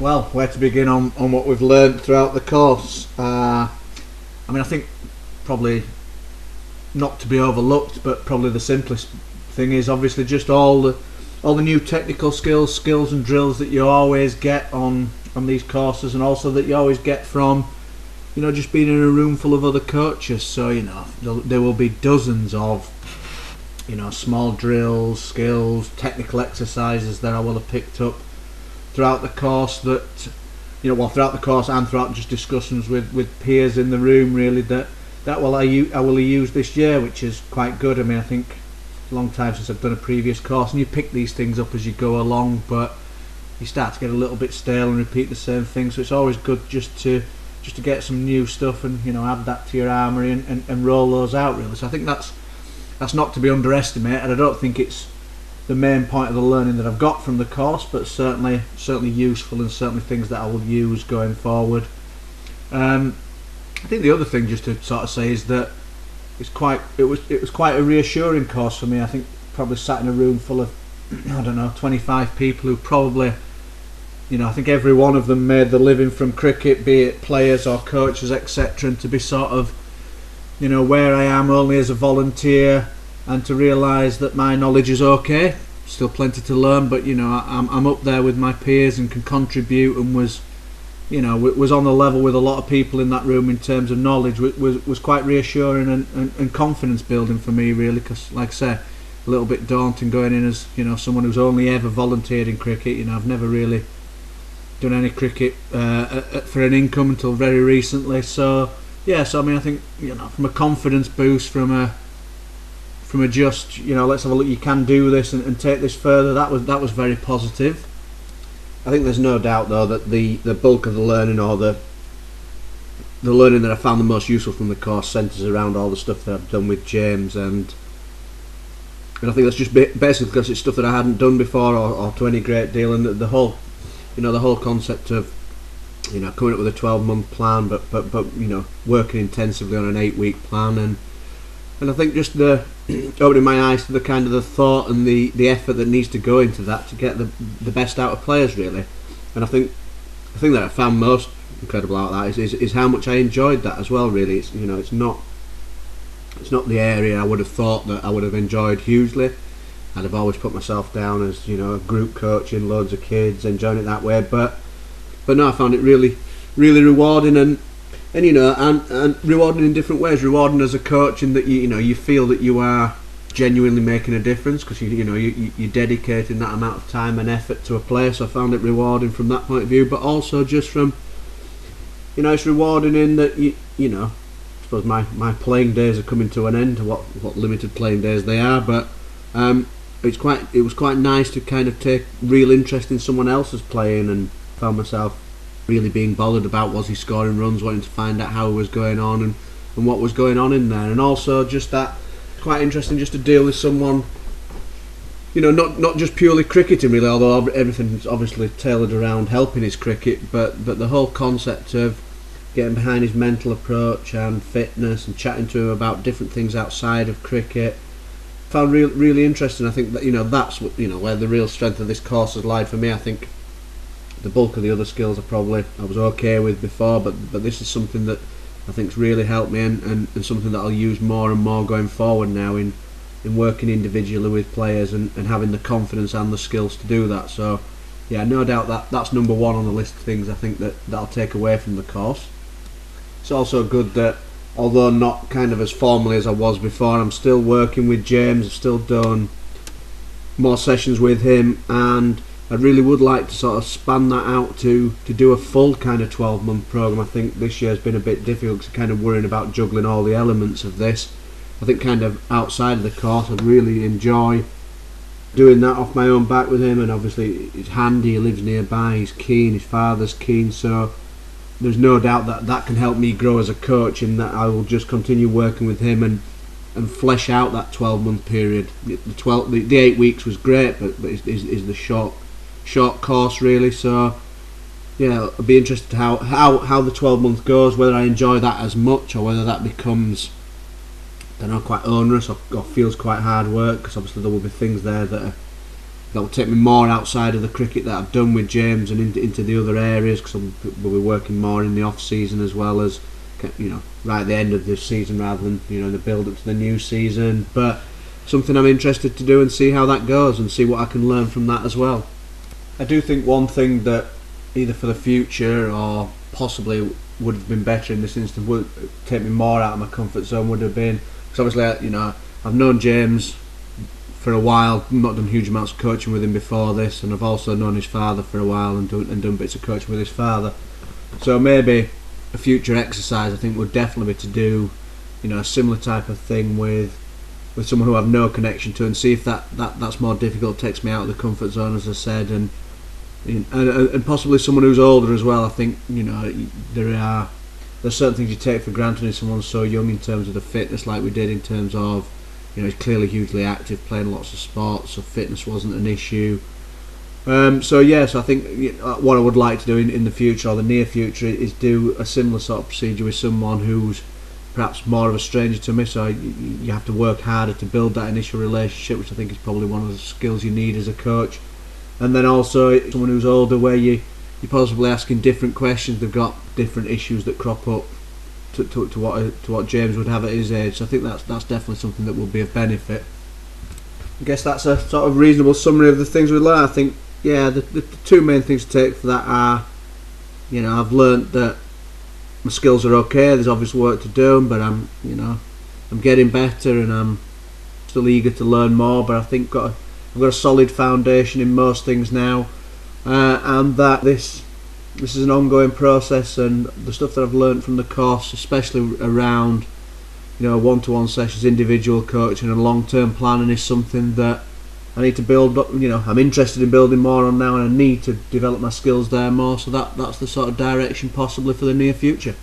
Well, where to begin on what we've learned throughout the course? I think probably not to be overlooked, but probably the simplest thing is obviously just all the new technical skills and drills that you always get on these courses, and also that you always get from just being in a room full of other coaches. So there will be dozens of small drills, skills, technical exercises that I will have picked up throughout the course throughout the course and throughout just discussions with peers in the room, really, that I will use this year, which is quite good. I think it's a long time since I've done a previous course, and you pick these things up as you go along, but you start to get a little bit stale and repeat the same thing, so it's always good just to get some new stuff and add that to your armoury and roll those out, really. So I think that's not to be underestimated. I don't think it's the main point of the learning that I've got from the course, but certainly useful, and certainly things that I will use going forward. I think the other thing just to sort of say is that it was quite a reassuring course for me. I think probably sat in a room full of 25 people who probably I think every one of them made the living from cricket, be it players or coaches, etc., and to be sort of where I am only as a volunteer, and to realise that my knowledge is okay, still plenty to learn, but I'm up there with my peers and can contribute, and was on the level with a lot of people in that room in terms of knowledge, was quite reassuring and confidence building for me, really, because, like I say, a little bit daunting going in as someone who's only ever volunteered in cricket. I've never really done any cricket for an income until very recently, so I think from a confidence boost, from a just let's have a look, you can do this and take this further, that was very positive. I think there's no doubt though that the bulk of the learning, or the learning that I found the most useful from the course, centres around all the stuff that I've done with James, and I think that's just basically because it's stuff that I hadn't done before or to any great deal, and the whole concept of coming up with a 12-month plan, but working intensively on an 8-week plan, and I think just the opening my eyes to the kind of the thought and the effort that needs to go into that to get the best out of players, really. And I think the thing that I found most incredible out of that is how much I enjoyed that as well, really. It's it's not the area I would have thought that I would have enjoyed hugely. I'd have always put myself down as a group coaching loads of kids, enjoying it that way, but no, I found it really, really rewarding, and rewarding in different ways. Rewarding as a coach in that you feel that you are genuinely making a difference, because you're dedicating that amount of time and effort to a player. So I found it rewarding from that point of view, but also just from it's rewarding in that I suppose my playing days are coming to an end, to what limited playing days they are, but it was quite nice to kind of take real interest in someone else's playing, and found myself really being bothered about, was he scoring runs, wanting to find out how it was going on and what was going on in there, and also just that quite interesting just to deal with someone not just purely cricketing, really, although everything's obviously tailored around helping his cricket, but the whole concept of getting behind his mental approach and fitness, and chatting to him about different things outside of cricket, found really interesting. I think that that's what where the real strength of this course has lied for me. I think the bulk of the other skills I was okay with before, but this is something that I think's really helped me, and something that I'll use more and more going forward now in working individually with players, and having the confidence and the skills to do that. So yeah, no doubt that's number one on the list of things I think that I'll take away from the course. It's also good that, although not kind of as formally as I was before, I'm still working with James. I've still done more sessions with him, and I really would like to sort of span that out to do a full kind of 12-month programme. I think this year's been a bit difficult because I'm kind of worrying about juggling all the elements of this. I think kind of outside of the course I'd really enjoy doing that off my own back with him, and obviously it's handy, he lives nearby, he's keen, his father's keen, so there's no doubt that can help me grow as a coach, in that I will just continue working with him and flesh out that 12-month period. The 8 weeks was great, but is the short course, really. So yeah, I'll be interested to how the 12-month goes, whether I enjoy that as much, or whether that becomes, I don't know, quite onerous or feels quite hard work, because obviously there will be things there that that will take me more outside of the cricket that I've done with James and into the other areas, because we'll be working more in the off season as well as, you know, right at the end of this season rather than, you know, the build up to the new season. But something I'm interested to do and see how that goes and see what I can learn from that as well. I do think one thing that either for the future or possibly would have been better in this instance, would take me more out of my comfort zone, would have been, because obviously, you know, I've known James for a while, not done huge amounts of coaching with him before this, and I've also known his father for a while and done bits of coaching with his father. So maybe a future exercise I think would definitely be to do, you know, a similar type of thing with someone who I've no connection to, and see if that's more difficult, takes me out of the comfort zone, as I said, and possibly someone who's older as well. I think, you know, there's certain things you take for granted in someone so young in terms of the fitness, like we did in terms of, you know, he's clearly hugely active, playing lots of sports, so fitness wasn't an issue. So I think what I would like to do in the future or the near future is do a similar sort of procedure with someone who's perhaps more of a stranger to me, so you have to work harder to build that initial relationship, which I think is probably one of the skills you need as a coach. And then also someone who's older, where you're possibly asking different questions, they've got different issues that crop up to what James would have at his age. So I think that's definitely something that will be of benefit. I guess that's a sort of reasonable summary of the things we learn. I think, yeah, the two main things to take for that are, you know, I've learnt that my skills are okay. There's obvious work to do, but I'm getting better, and I'm still eager to learn more. But I think I've got a solid foundation in most things now, and that this is an ongoing process, and the stuff that I've learnt from the course, especially around, you know, one-to-one sessions, individual coaching and long-term planning, is something that I need to build up. You know, I'm interested in building more on now, and I need to develop my skills there more, so that's the sort of direction possibly for the near future.